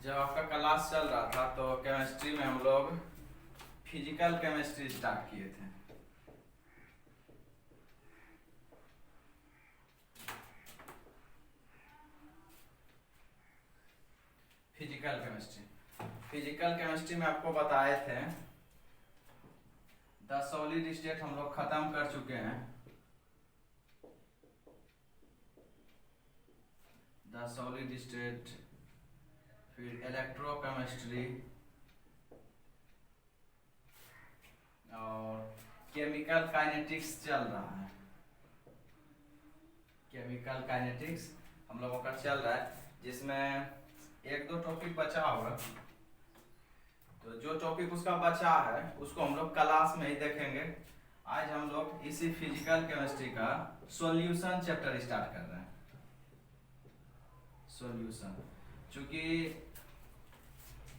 जब आपका क्लास चल रहा था तो केमिस्ट्री में हम लोग फिजिकल केमिस्ट्री स्टार्ट किए थे। फिजिकल केमिस्ट्री में आपको बताए थे 10 सॉलिड स्टेट हम लोग खत्म कर चुके हैं। 10 सॉलिड स्टेट, फिर इलेक्ट्रोकेमिस्ट्री और केमिकल काइनेटिक्स चल रहा है। केमिकल काइनेटिक्स हम लोगों का चल रहा है, जिसमें एक दो टॉपिक बचा होगा। तो जो टॉपिक उसका बचा है उसको हम लोग क्लास में ही देखेंगे। आज हम लोग इसी फिजिकल केमिस्ट्री का सॉल्यूशन चैप्टर स्टार्ट कर रहे हैं। सॉल्यूशन, चूंकि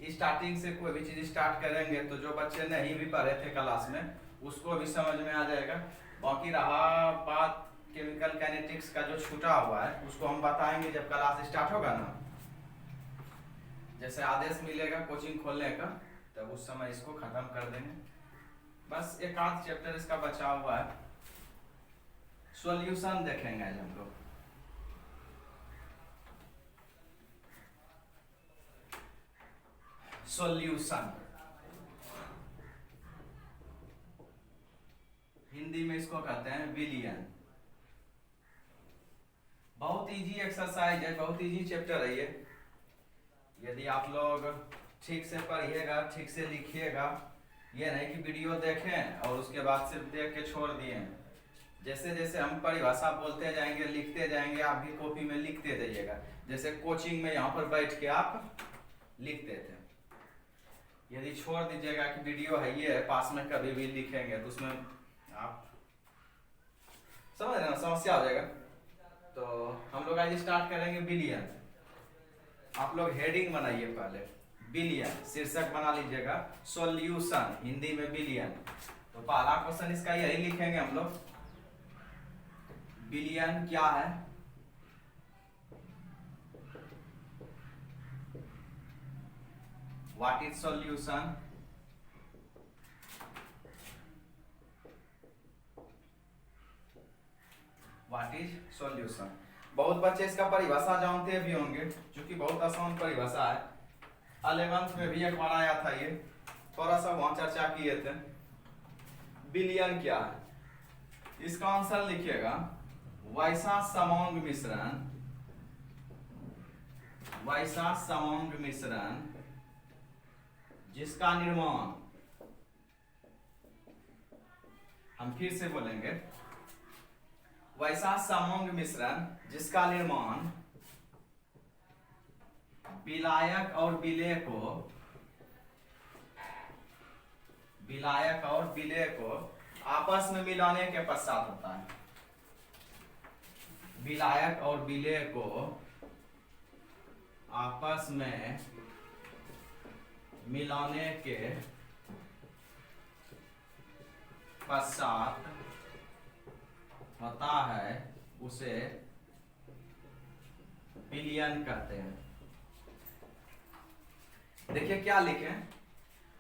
स्टार्टिंग से कोई भी चीज स्टार्ट करेंगे तो जो बच्चे नहीं भी पढ़े थे क्लास में उसको भी समझ में आ जाएगा। बाकी रहा बात केमिकल काइनेटिक्स का, जो छूटा हुआ है उसको हम बताएंगे जब क्लास स्टार्ट होगा ना। जैसे आदेश मिलेगा कोचिंग खोलने का तब उस समय इसको खत्म कर देंगे। बस एक आध चैप्टर इसका बचा हुआ है, सॉल्यूशन देखेंगे आज हम लोग। सॉल्यूशन हिंदी में इसको कहते हैं विलियन। बहुत इजी एक्सरसाइज है, बहुत इजी चैप्टर है ये। यदि आप लोग ठीक से पढ़िएगा, ठीक से लिखिएगा, ये नहीं कि वीडियो देखें और उसके बाद सिर्फ देख के छोड़ दिए। जैसे जैसे हम परिभाषा बोलते जाएंगे, लिखते जाएंगे, आप भी कॉपी में लिखते जाइएगा। जैसे कोचिंग में यहाँ पर बैठ के आप लिखते थे। यदि छोड़ दीजिएगा कि वीडियो है ये पास में कभी भी लिखेंगे तो उसमें आप समझ रहे ना, समस्या हो जाएगा। तो हम लोग आज स्टार्ट करेंगे बिलियन। आप लोग हेडिंग बनाइए पहले, बिलियन शीर्षक बना लीजिएगा, सॉल्यूशन हिंदी में बिलियन। तो पहला क्वेश्चन इसका यही लिखेंगे हम लोग, बिलियन क्या है। What is solution. What is solution. बहुत बच्चे इसका परिभाषा जानते भी होंगे, क्योंकि बहुत आसान परिभाषा है। 11th में भी एक बार आया था ये, थोड़ा सा वहां चर्चा किए थे। बिलियन क्या है, इसका आंसर लिखिएगा वैसा समंग मिश्रण, वैसा समंग मिश्रण जिसका निर्माण, हम फिर से बोलेंगे, वैसा समंग मिश्रण जिसका निर्माण विलायक और विलेय को, विलायक और विलेय को आपस में मिलाने के पश्चात होता है। विलायक और विलेय को आपस में मिलाने के पश्चात होता है, उसे विलियन कहते हैं। देखिए क्या लिखे,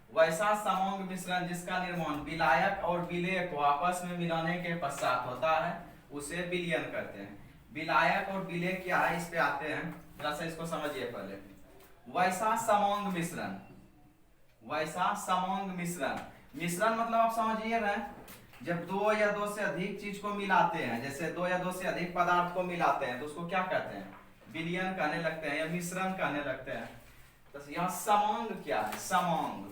वैसा समंग मिश्रण जिसका निर्माण विलायक और विलेय को आपस में मिलाने के पश्चात होता है, उसे विलियन कहते हैं। विलायक और विलेय क्या है, इस पे आते हैं, जरा सा इसको समझिए पहले। वैसा समंग मिश्रण, वैसा समंग मिश्रण, मिश्रण मतलब आप समझिए ना, जब दो या दो से अधिक चीज को मिलाते हैं, जैसे दो या दो से अधिक पदार्थ को मिलाते हैं तो उसको क्या कहते हैं, विलियन कहने लगते हैं या मिश्रण कहने लगते हैं। तो यहाँ समंग क्या है, समंग,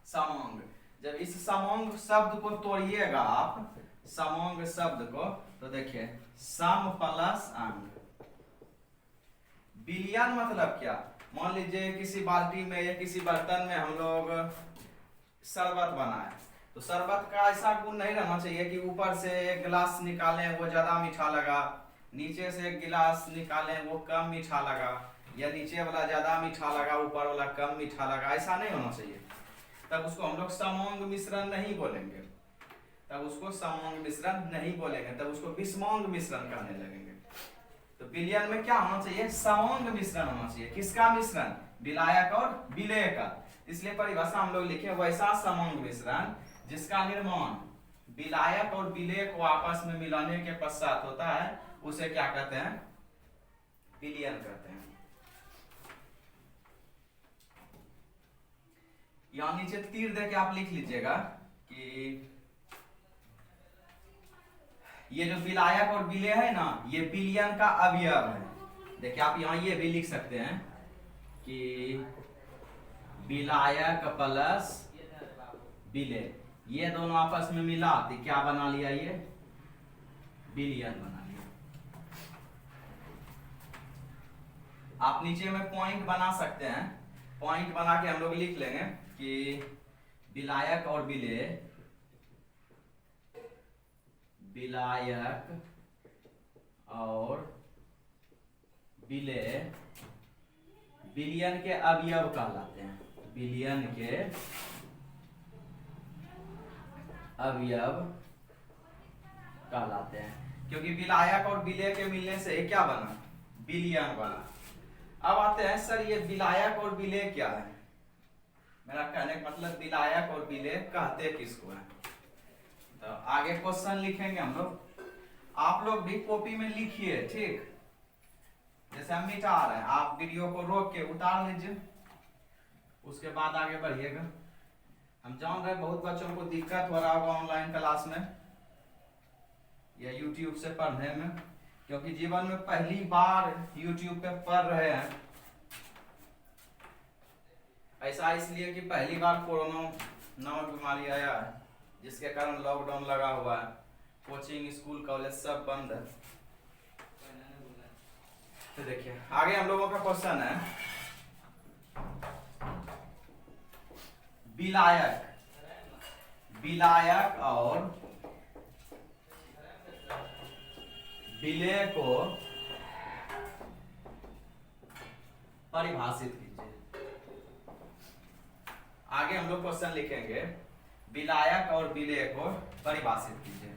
समंग। जब इस समंग शब्द को तोड़िएगा आप, समंग शब्द को, तो देखिए सम प्लस अंग। विलियन मतलब क्या, मान लीजिए किसी बाल्टी में या किसी बर्तन में हम लोग शरबत बनाए, तो शरबत का ऐसा गुण नहीं रहना चाहिए कि ऊपर से एक गिलास निकालें वो ज्यादा मीठा लगा, नीचे से एक गिलास निकालें वो कम मीठा लगा, या नीचे वाला ज्यादा मीठा लगा ऊपर वाला कम मीठा लगा, ऐसा नहीं होना चाहिए। तब उसको हम लोग समंग मिश्रण नहीं बोलेंगे, तब उसको समंग मिश्रण नहीं बोलेंगे, तब उसको विषमंग मिश्रण कहने लगेंगे। तो विलयन में क्या होना चाहिए, सवंग मिश्रण होना चाहिए। किसका मिश्रण, विलायक और विलेय का। इसलिए परिभाषा हम लोग लिखे वैसा समंग मिश्रण जिसका निर्माण विलायक और विलेय को आपस में मिलाने के पश्चात होता है, उसे क्या कहते हैं, विलयन कहते हैं। यहां नीचे तीर देके आप लिख लीजिएगा कि ये जो विलायक और विलेय है ना, ये विलयन का अवयव है। देखिए आप यहां ये भी लिख सकते हैं कि विलायक प्लस विलेय, ये दोनों आपस में मिला तो क्या बना लिया, ये विलयन बना लिया। आप नीचे में पॉइंट बना सकते हैं, पॉइंट बना के हम लोग लिख लेंगे कि विलायक और विलेय, विलायक और विलेय विलयन के अवयव कहलाते हैं, विलयन के अवयव कहलाते हैं। क्योंकि विलायक और विलेय के मिलने से क्या बना, विलयन बना। अब आते हैं सर ये विलायक और विलेय क्या है, मेरा कहने का मतलब विलायक और विलेय कहते किसको है। तो आगे क्वेश्चन लिखेंगे हम लोग, आप लोग भी कॉपी में लिखिए, ठीक। जैसे हम मिटा रहे हैं, आप वीडियो को रोक के उतार लीजिए, उसके बाद आगे बढ़िएगा। हम जान रहे बहुत बच्चों को दिक्कत हो रहा होगा ऑनलाइन क्लास में या यूट्यूब से पढ़ने में, क्योंकि जीवन में पहली बार यूट्यूब पे पढ़ रहे हैं। ऐसा इसलिए कि पहली बार कोरोना नामक बीमारी आया है, जिसके कारण लॉकडाउन लगा हुआ है, कोचिंग स्कूल कॉलेज सब बंद है। तो देखिए आगे हम लोगों का क्वेश्चन है, विलायक, विलायक और विलेय को परिभाषित कीजिए। आगे हम लोग क्वेश्चन लिखेंगे, विलायक और विलेय को परिभाषित कीजिए।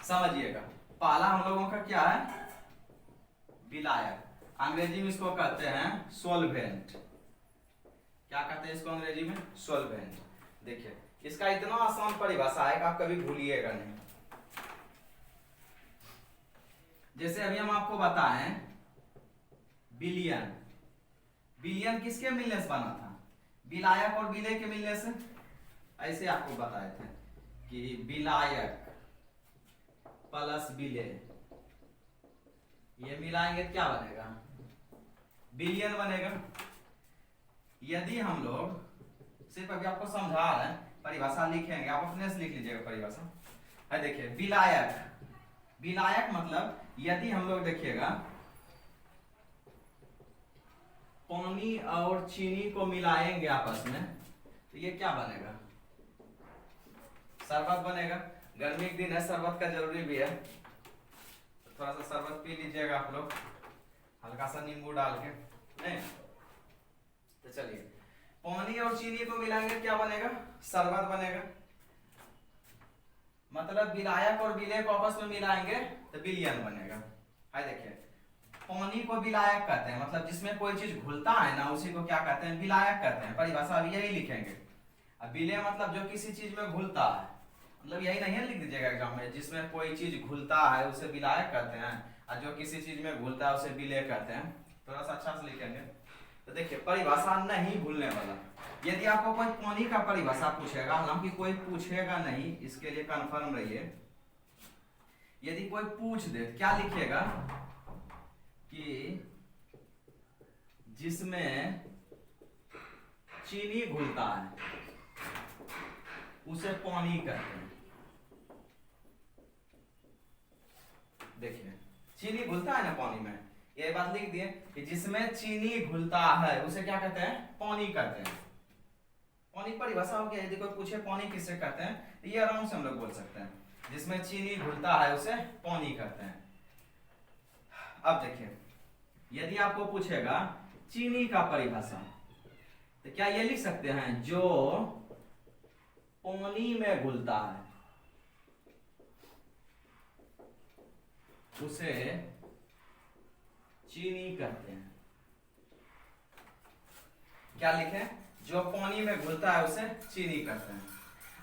समझिएगा, पहला हम लोगों का क्या है, विलायक, अंग्रेजी में इसको कहते हैं सोलवेंट। क्या कहते हैं इसको अंग्रेजी में, सोलवेंट। देखिए इसका इतना आसान परिभाषा है कि आप कभी भूलिएगा नहीं। जैसे अभी हम आपको बताएं विलयन, विलयन किसके मिलने से बना था, विलायक और विलेय के मिलने से। ऐसे आपको बताए थे कि विलायक प्लस विलेय, ये मिलाएंगे क्या बनेगा, विलयन बनेगा। यदि हम लोग सिर्फ अभी आपको समझा रहे हैं, परिभाषा लिखेंगे, आप अपने से लिख लीजिएगा परिभाषा है। देखिए विलायक, विलायक मतलब यदि हम लोग देखिएगा पानी और चीनी को मिलाएंगे आपस में, तो ये क्या बनेगा, शरबत बनेगा। गर्मी के दिन है, शरबत का जरूरी भी है, तो थोड़ा सा शरबत पी लीजिएगा आप लोग, हल्का सा नींबू डाल के, नहीं। तो चलिए पानी और चीनी को मिलाएंगे क्या बनेगा, शरबत बनेगा। मतलब विलायक और विलेय को आपस में मिलाएंगे तो विलयन बनेगा। है देखिए पानी को विलायक कहते हैं, मतलब जिसमें कोई चीज घुलता है ना, उसी को क्या कहते हैं, विलायक कहते हैं। परिभाषा अभी यही लिखेंगे। अब विलेय मतलब जो किसी चीज में घुलता है, मतलब यही नहीं है, लिख दीजिएगा एग्जाम में, जिसमें कोई चीज घुलता है उसे विलायक कहते हैं, और जो किसी चीज में घुलता है उसे विलेय कहते हैं। थोड़ा सा अच्छा से लिखेंगे। तो देखिए परिभाषा नहीं भूलने वाला। यदि आपको कोई पानी का परिभाषा पूछेगा, हालांकि कोई पूछेगा नहीं, इसके लिए कंफर्म रहिए। यदि कोई पूछ दे क्या लिखिएगा कि जिसमें चीनी घुलता है उसे पानी कहते हैं। देखिए चीनी घुलता है ना पानी में, ये बात लिख दिए कि जिसमें चीनी घुलता है उसे क्या कहते हैं, पानी कहते हैं। पानी परिभाषा हो गया। यदि कोई पूछे पानी किसे कहते हैं, ये आराम से हम लोग बोल सकते हैं, जिसमें चीनी घुलता है उसे पानी कहते हैं। अब देखिए यदि आपको पूछेगा चीनी का परिभाषा, तो क्या ये लिख सकते हैं, जो पानी में घुलता है उसे चीनी कहते हैं। क्या लिखे? जो पानी में घुलता है उसे चीनी कहते हैं।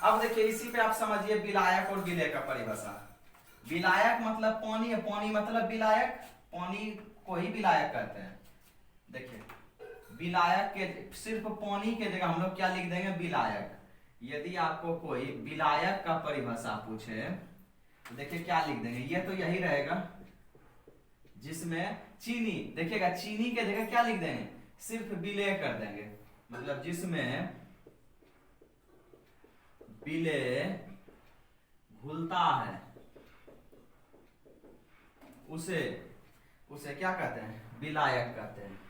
अब देखिए इसी पे आप समझिए विलायक और विलेय का परिभाषा। विलायक मतलब पानी है, पानी मतलब विलायक, पानी को ही विलायक कहते हैं। देखिए विलायक के सिर्फ पानी के जगह हम लोग क्या लिख देंगे? विलायक। यदि आपको कोई विलायक का परिभाषा पूछे तो देखिए क्या लिख देंगे? ये तो यही रहेगा जिसमें चीनी, देखिएगा चीनी के जगह क्या लिख देंगे? सिर्फ विलेय कर देंगे, मतलब जिसमें विलेय घुलता है उसे उसे क्या कहते हैं? विलायक कहते हैं।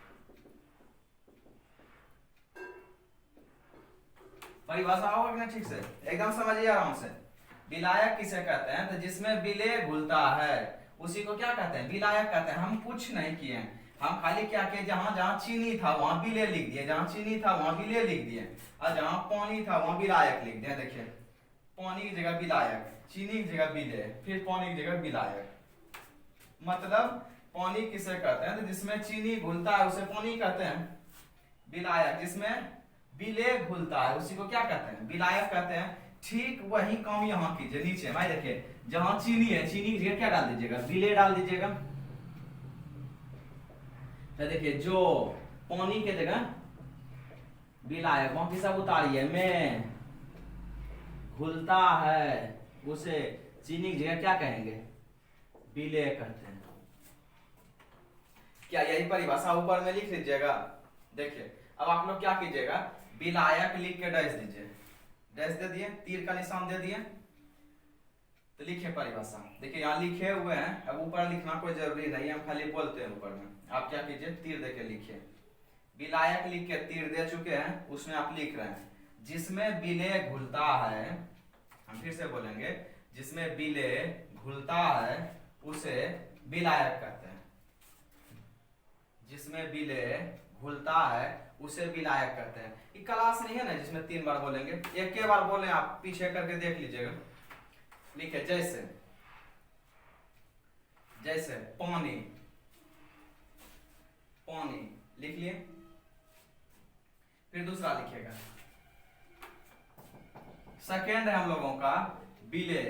परिभाषा होगा कि नहीं? ठीक से एकदम समझिए आराम से। विलायक किसे कहते हैं? तो जिसमें विलेय घुलता है उसी को क्या कहते हैं? विलायक कहते हैं। हम कुछ नहीं किए, हम खाली क्या किए? जहां जहां चीनी था वहां विलेय लिख दिए, जहां चीनी था वहां विलेय लिख दिए, और जहां पानी था वहां विलायक लिख दिए। देखिए पानी की जगह विलायक, चीनी की जगह विलेय, फिर पानी की जगह विलायक। मतलब पानी किसे कहते हैं? तो जिसमें चीनी घुलता है उसे पानी कहते हैं विलायक। जिसमें विलेय घुलता है उसी को क्या कहते हैं? विलायक कहते हैं। ठीक वही काम यहाँ कीजिए नीचे भाई। देखिए जहां चीनी है, चीनी की जगह क्या डाल दीजिएगा? विलेय डाल दीजिएगा। तो देखिए जो पानी के जगह विलायक, वहां की सब उतारिए, में घुलता है उसे चीनी की जगह क्या कहेंगे? विलेय कहते हैं। क्या यही परिभाषा ऊपर में लिख लीजिएगा? देखिए अब आप लोग क्या कीजिएगा? विलायक लिख के डैश दीजिए, डैश दे दिए, तीर का निशान दे दिए, तो लिखे परिभाषा। देखिए यहाँ लिखे हुए हैं, अब ऊपर लिखना कोई जरूरी नहीं है, हम खाली बोलते हैं ऊपर में। आप क्या कीजिए? तीर दे के लिखिए। विलायक लिख के तीर दे चुके हैं, उसमें आप लिख रहे हैं जिसमें विलेय घुलता है। हम फिर से बोलेंगे, जिसमें विलेय घुलता है उसे विलायक कहते हैं। जिसमें विलेय घुलता है उसे विलायक कहते हैं। ये क्लास नहीं है ना जिसमें 3 बार बोलेंगे, एक के बार बोले, आप पीछे करके देख लीजिएगा। लिखे जैसे, जैसे पानी, पानी लिख लिए। फिर दूसरा लिखेगा, सेकेंड है हम लोगों का विलेय।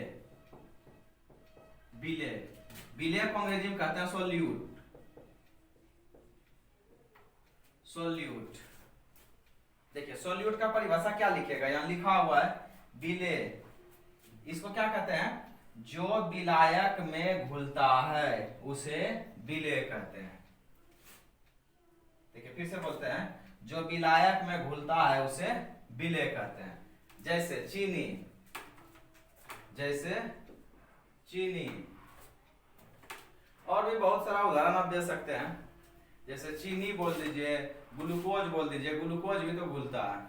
विलेय, विलेय को अंग्रेजी में कहते हैं सोल्यूट। सोल्यूट। देखिए सोल्यूट का परिभाषा क्या लिखेगा? यहां लिखा हुआ है विलेय। इसको क्या कहते हैं? जो विलायक में घुलता है उसे विलेय कहते हैं। देखिए फिर से बोलते हैं, जो विलायक में घुलता है उसे विलेय कहते हैं। जैसे चीनी, जैसे चीनी, और भी बहुत सारा उदाहरण आप दे सकते हैं। जैसे चीनी बोल दीजिए, ग्लूकोज बोल दीजिए, ग्लूकोज भी तो घुलता है।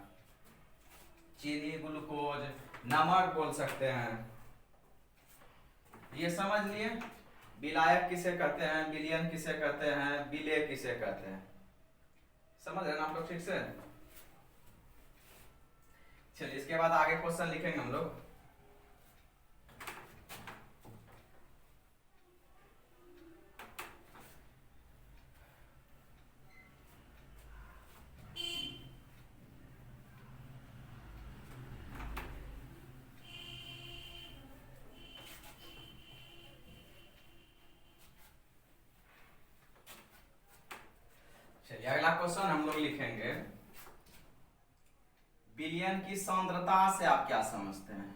चीनी, ग्लूकोज, नमक बोल सकते हैं। ये समझ लिए विलायक किसे कहते हैं, विलयन किसे कहते हैं, विलेय किसे कहते हैं। समझ रहे ना आप लोग ठीक से? चलिए इसके बाद आगे क्वेश्चन लिखेंगे हम लोग। चलिए अगला क्वेश्चन हम लोग लिखेंगे, विलयन की सांद्रता से आप क्या समझते हैं?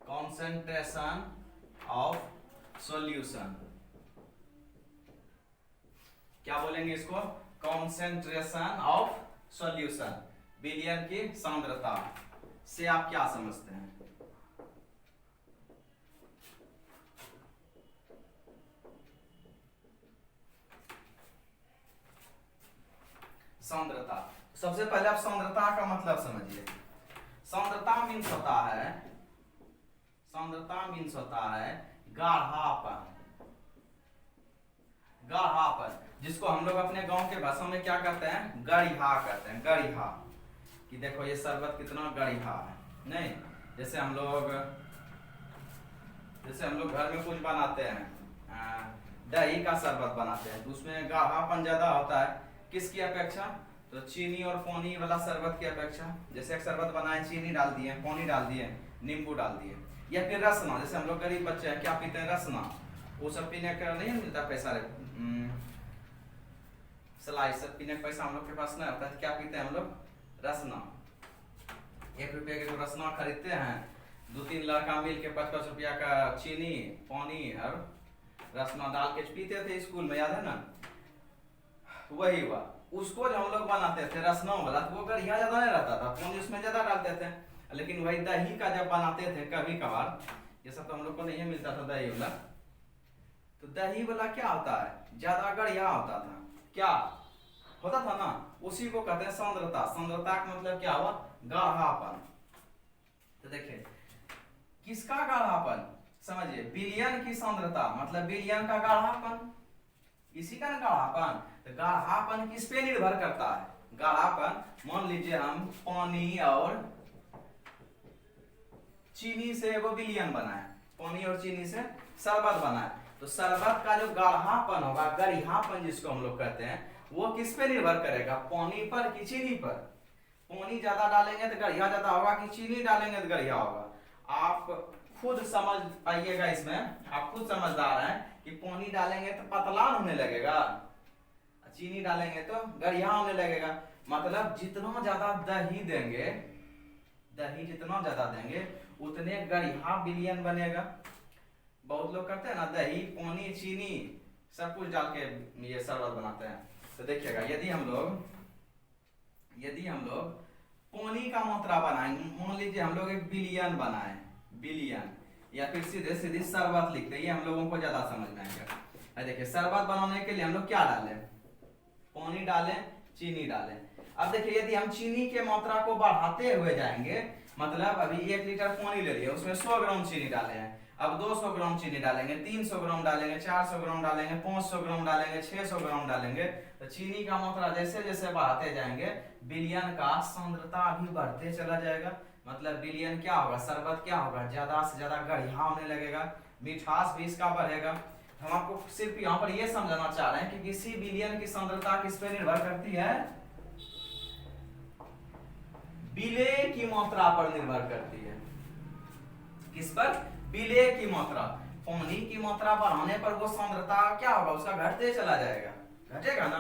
Concentration of solution. क्या बोलेंगे इसको? Concentration of solution. विलयन की सांद्रता से आप क्या समझते हैं? सांद्रता। सबसे पहले आप सांद्रता का मतलब समझिए। सांद्रता मीन्स होता है, सांद्रता मीन्स होता है गाढ़ापन। गाढ़ापन, जिसको हम लोग अपने गांव के भाषा में क्या कहते हैं? गड़िहा कहते हैं। गड़िहा, कि देखो ये शरबत कितना गाढ़ा है। नहीं, जैसे हम लोग घर में कुछ बनाते हैं, दही का शरबत बनाते हैं, तो उसमें गाढ़ापन ज्यादा होता है किसकी अपेक्षा, तो चीनी और पानी वाला शरबत की अपेक्षा। जैसे एक शरबत बनाए, चीनी डाल दिए, पानी डाल दिए, नींबू डाल दिए, या फिर रसना, जैसे हम लोग गरीब बच्चे हैं क्या पीते हैं, रसना, वो सब पीने का नहीं मिलता पैसा, सलाई सब पीने का पैसा हम लोग के पास नहीं होता है, क्या पीते हैं हम लोग, रसना। 1 रुपये के जो रसना खरीदते हैं, 2-3 लड़का मिल के 5-5 रुपया का चीनी, पानी और रसना डाल के पीते थे स्कूल में, याद है ना। वही हुआ, उसको जो हम लोग बनाते थे रसना वाला, तो वो गढ़िया ज्यादा नहीं रहता था, पानी उसमें ज्यादा डालते थे। लेकिन वही दही का जब बनाते थे कभी कभार, ये सब तो हम लोग को नहीं मिलता था दही वाला, तो दही वाला क्या होता है, ज्यादा गढ़िया होता था, क्या होता था ना, उसी को कहते हैं सांद्रता। सांद्रता का मतलब क्या हुआ, गाढ़ापन। तो देखिए किसका गाढ़ापन, समझिए, विलयन की सांद्रता, मतलब विलयन का गाढ़ापन, इसी का गाढ़ापन। तो गाढ़ापन किस पे निर्भर करता है, गाढ़ापन, मान लीजिए हम पानी और चीनी से वो विलयन बनाए, पानी और चीनी से शरबत बनाए, तो शरबत का जो गाढ़ापन होगा, गढ़ियापन जिसको हम लोग कहते हैं, वो किस पे निर्भर करेगा, पानी पर कि चीनी पर। पानी ज्यादा डालेंगे तो गढ़िया ज्यादा होगा, कि चीनी डालेंगे तो गढ़िया होगा। आप खुद समझ आइएगा इसमें, आप खुद समझदार हैं कि पानी डालेंगे तो पतला होने लगेगा, चीनी डालेंगे तो गढ़िया होने लगेगा। मतलब जितना ज्यादा दही देंगे, दही जितना ज्यादा देंगे उतने गढ़िया विलयन बनेगा। बहुत लोग करते हैं ना, दही, पानी, चीनी सब कुछ डाल के ये शरबत बनाते हैं। तो देखिएगा, यदि हम लोग पानी का मात्रा बनाएं, मान लीजिए हम लोग एक बिलियन बनाए, बिलियन, या फिर सीधे सीधे शरबत लिखते हैं, ये हम लोगों को ज्यादा समझ में आएगा। देखिए शरबत बनाने के लिए हम लोग क्या डालें, पानी डालें, चीनी डालें। अब देखिए यदि हम चीनी के मात्रा को बढ़ाते हुए जाएंगे, मतलब अभी 1 लीटर पानी ले लिया, उसमें 100 ग्राम चीनी डाले हैं, अब 200 ग्राम चीनी डालेंगे, 300 ग्राम डालेंगे, 400 ग्राम डालेंगे, 500 ग्राम डालेंगे, 600 ग्राम डालेंगे, तो चीनी का मात्रा जैसे जैसे बढ़ाते जाएंगे, विलयन का सांद्रता भी बढ़ते चला जाएगा। मतलब विलयन क्या होगा, शरबत क्या होगा, ज्यादा से ज्यादा गढ़िया होने लगेगा, मिठास भी इसका बढ़ेगा। हम आपको सिर्फ यहाँ पर ये समझाना चाह रहे हैं कि किसी विलयन की सांद्रता किस पे निर्भर करती है, विलेय की मात्रा पर निर्भर करती है। किस पर, विलेय की मात्रा। पानी की मात्रा बढ़ाने पर वो सांद्रता क्या होगा, उसका घटते चला जाएगा, घटेगा ना,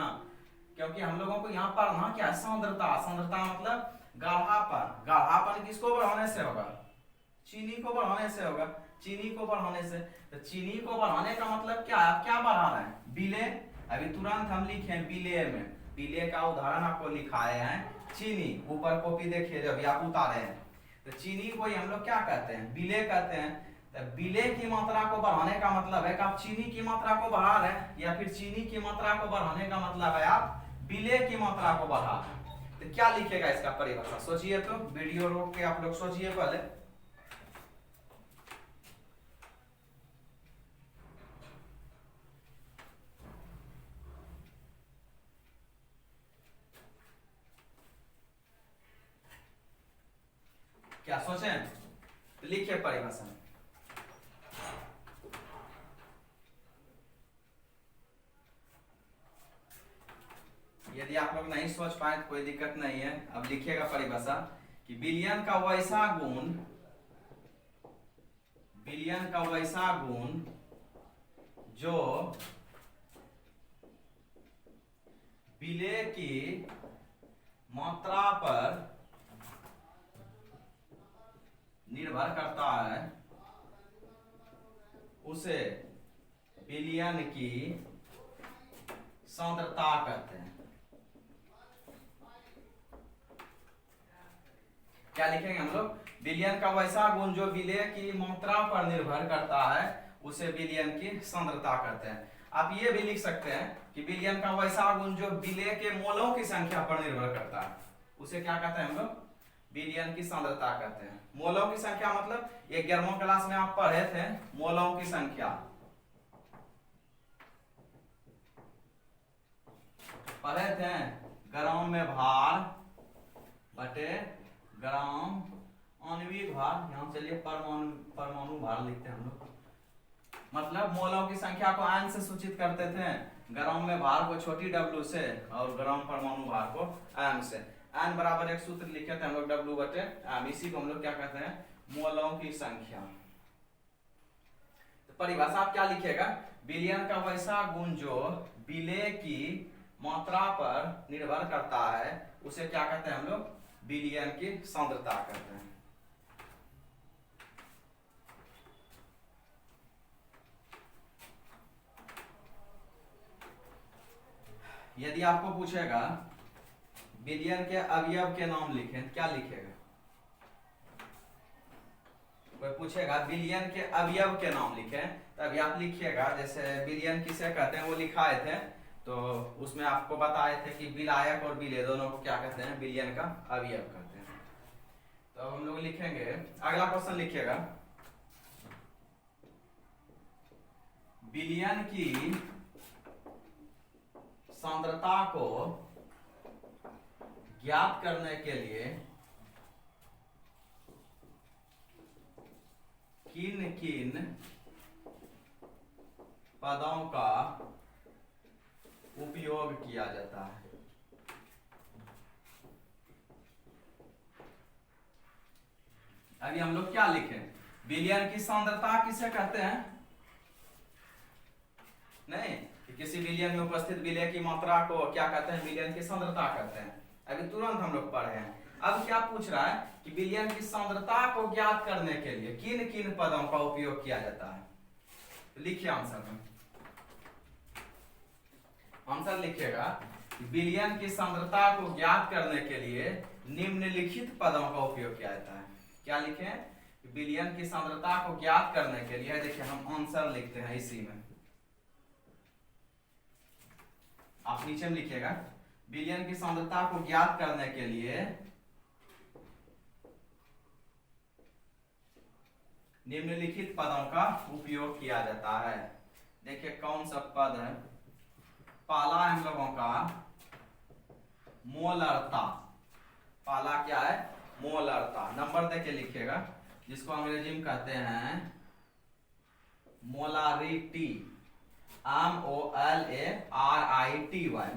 क्योंकि हम लोगों को यहाँ पढ़ना क्या है, सांद्रता। सांद्रता मतलब गाढ़ापन। गाढ़ापन किसको बढ़ाने से होगा, चीनी को बढ़ाने से होगा, चीनी को बढ़ाने से। तो चीनी को बढ़ाने का मतलब क्या है, क्या बढ़ा रहे हैं, विलेय। अभी तुरंत हम लिखे विलेय में, विलेय का उदाहरण आपको लिखाए हैं चीनी, ऊपर कॉपी देखिए जब आप उतारे हैं, तो चीनी को ही हम लोग क्या कहते हैं, विलेय कहते हैं। तो विलेय की मात्रा को बढ़ाने का मतलब है कि आप चीनी की मात्रा को बढ़ा रहे हैं, या फिर चीनी की मात्रा को बढ़ाने का मतलब है आप विलेय की मात्रा को बढ़ा रहे हैं। तो क्या लिखेगा इसका परिभाषा, सोचिए, तो वीडियो रोक के आप लोग सोचिए पहले। क्या सोचें, तो लिखिए परिभाषा। यदि आप लोग नहीं सोच पाए तो कोई दिक्कत नहीं है, अब लिखिएगा परिभाषा कि विलयन का वैसा गुण, विलयन का वैसा गुण जो विलेय की मात्रा पर निर्भर करता है, उसे विलयन की सांद्रता कहते हैं। क्या लिखेंगे हम लोग, विलयन का वैसा गुण जो विलेय की मात्रा पर निर्भर करता है, उसे विलयन की सांद्रता कहते हैं। आप ये भी लिख सकते हैं कि विलयन का वैसा गुण जो विलेय के मोलों की संख्या पर निर्भर करता है, उसे क्या कहते हैं हम लोग, विलयन की सांद्रता कहते हैं। मोलों की संख्या मतलब 11वीं क्लास में आप पढ़े थे, मोलों की संख्या पढ़े थे, ग्राम में भार, बटे ग्राम आणविक भार, यहाँ चलिए परमाणु भार लिखते हैं हम लोग। मतलब मोलों की संख्या को n से सूचित करते थे, ग्राम में भार को छोटी w से और ग्राम परमाणु भार को m से। n बराबर एक सूत्र लिखे थे हम लोग w बटे m, इसी को हम लोग क्या कहते हैं, मोलों की संख्या। तो परिभाषा आप क्या लिखेगा, विलयन का वैसा गुण जो विलेय की मात्रा पर निर्भर करता है उसे क्या कहते हैं हम लोग, विलयन की सांद्रता कहते हैं। यदि आपको पूछेगा विलयन के अवयव के नाम लिखें, क्या लिखेगा, कोई पूछेगा विलयन के अवयव के नाम लिखें, तभी आप लिखिएगा। जैसे विलयन किसे कहते हैं वो लिखाए थे, तो उसमें आपको बताए थे कि विलायक और विलेय दोनों को क्या कहते हैं, विलयन का अवयव कहते हैं। तो हम लोग लिखेंगे, अगला क्वेश्चन लिखिएगा, विलयन की सांद्रता को ज्ञात करने के लिए किन किन पदों का उपयोग किया जाता है। अभी हम लोग क्या लिखें, विलयन की सांद्रता किसे कहते हैं, नहीं किसी विलयन में उपस्थित विलेय की मात्रा को क्या कहते हैं, विलयन की सांद्रता कहते हैं। अभी तुरंत हम लोग पढ़े हैं। अब क्या पूछ रहा है कि विलयन की सांद्रता को ज्ञात करने के लिए किन किन पदों का उपयोग किया जाता है। तो लिखिए आंसर में, आंसर लिखिएगा, विलयन की सांद्रता को ज्ञात करने के लिए निम्नलिखित पदों का उपयोग किया जाता है। क्या लिखें, विलयन की सांद्रता को ज्ञात करने के लिए, देखिए हम आंसर लिखते हैं इसी में, आप नीचे में लिखिएगा, विलयन की सांद्रता को ज्ञात करने के लिए निम्नलिखित पदों का उपयोग किया जाता है। देखिए कौन सा पद है, पहला हम लोगों का मोलरता, पहला क्या है, मोलरता। नंबर देके लिखिएगा, जिसको अंग्रेजी में कहते हैं मोलारिटी, MOLARITY,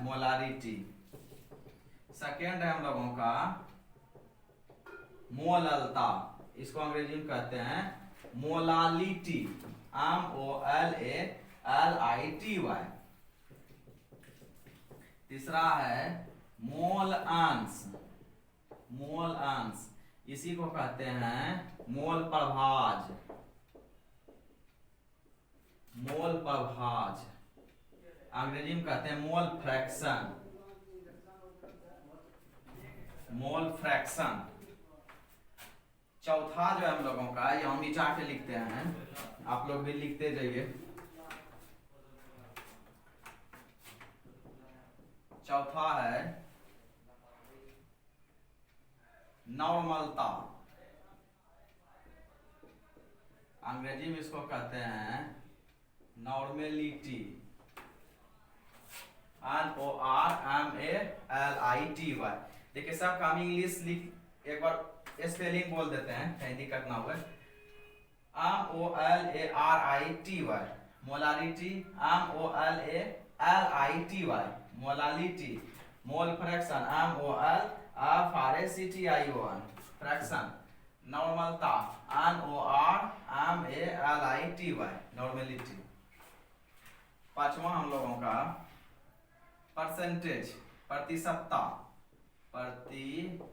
मोलारिटी। सेकेंड है हम लोगों का मोललता, इसको अंग्रेजी में कहते हैं मोलालिटी, MOLALITY। तीसरा है मोल अंश, मोल अंश, इसी को कहते हैं मोल प्रभाज, मोल प्रभाज, अंग्रेजी में कहते हैं मोल फ्रैक्शन, मोल फ्रैक्शन। चौथा जो है हम लोगों का, ये हम मिटा के लिखते हैं, आप लोग भी लिखते जाइए। चौथा है नॉर्मलता, अंग्रेजी में इसको कहते हैं नॉर्मेलिटी, NORMALITY। देखिए सब काम इंग्लिश लिख, एक बार स्पेलिंग बोल देते हैं, कहीं दिक्कत ना हो। MOLARITY, molarity, MOLALITY, molality. Mole fraction, MOLFRACTION, fraction. नॉर्मलता, NORMALITY, नॉर्मेलिटी। पांचवा हम लोगों का परसेंटेज, प्रतिशतता, प्रतिशतता,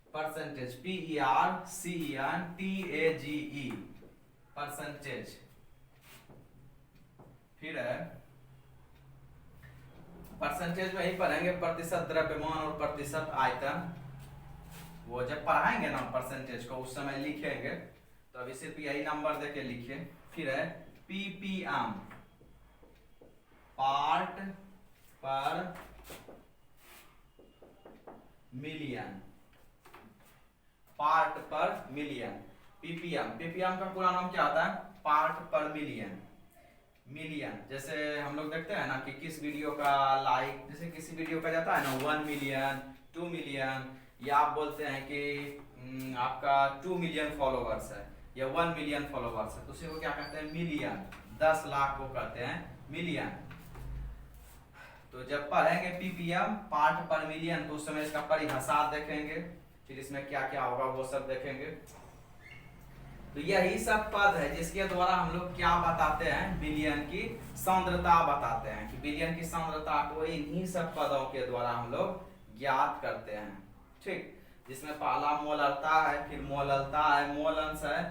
परसेंटेज, PERCENTAGE, परसेंटेज। फिर है परसेंटेज में ही पढ़ेंगे प्रतिशत द्रव्यमान और प्रतिशत आयतन, वो जब पढ़ाएंगे ना परसेंटेज को उस समय लिखेंगे, तो अभी सिर्फ यही नंबर देके लिखिए। फिर है ppm, पार्ट पर मिलियन, पार्ट पर मिलियन, ppm। ppm का पूरा नाम क्या होता है, पार्ट पर मिलियन। मिलियन। जैसे हम लोग देखते हैं ना कि किस वीडियो का लाइक, जैसे किसी वीडियो का जाता है ना 1 मिलियन 2 मिलियन, या आप बोलते हैं कि आपका 2 मिलियन फॉलोवर्स है या 1 मिलियन फॉलोवर्स है, तो उसी को क्या कहते हैं, मिलियन। 10 लाख को कहते हैं मिलियन। तो जब पढ़ेंगे पीपीएम पार्ट पर मिलियन तो उस समय इसका परिभाषा देखेंगे, फिर इसमें क्या क्या होगा वो सब देखेंगे। तो यही सब पद है जिसके द्वारा हम लोग क्या बताते हैं, बिलियन की सांद्रता बताते हैं, कि बिलियन की सांद्रता को इन्हीं सब पदों के द्वारा हम लोग ज्ञात करते हैं। ठीक, जिसमें पहला मोलरता है, फिर मोललता है, मोलंश है,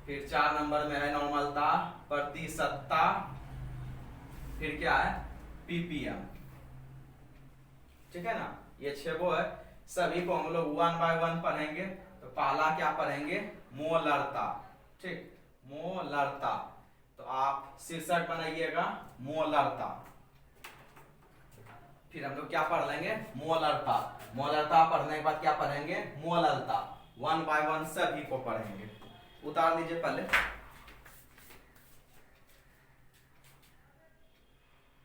फिर 4 नंबर में है नॉर्मलता, प्रतिशतता, फिर क्या है पीपीएम। ठीक है ना, ये 6 वो है। सभी को हम लोग 1 बाय 1 पढ़ेंगे। तो पहला क्या पढ़ेंगे, मोलरता। ठीक, मोलरता, तो आप शीर्षक बनाइएगा मोलरता। फिर हम लोग क्या पढ़ लेंगे, मोलरता। मोलरता पढ़ने के बाद क्या पढ़ेंगे, मोललता। 1 बाय 1 सभी को पढ़ेंगे। उतार दीजिए पहले।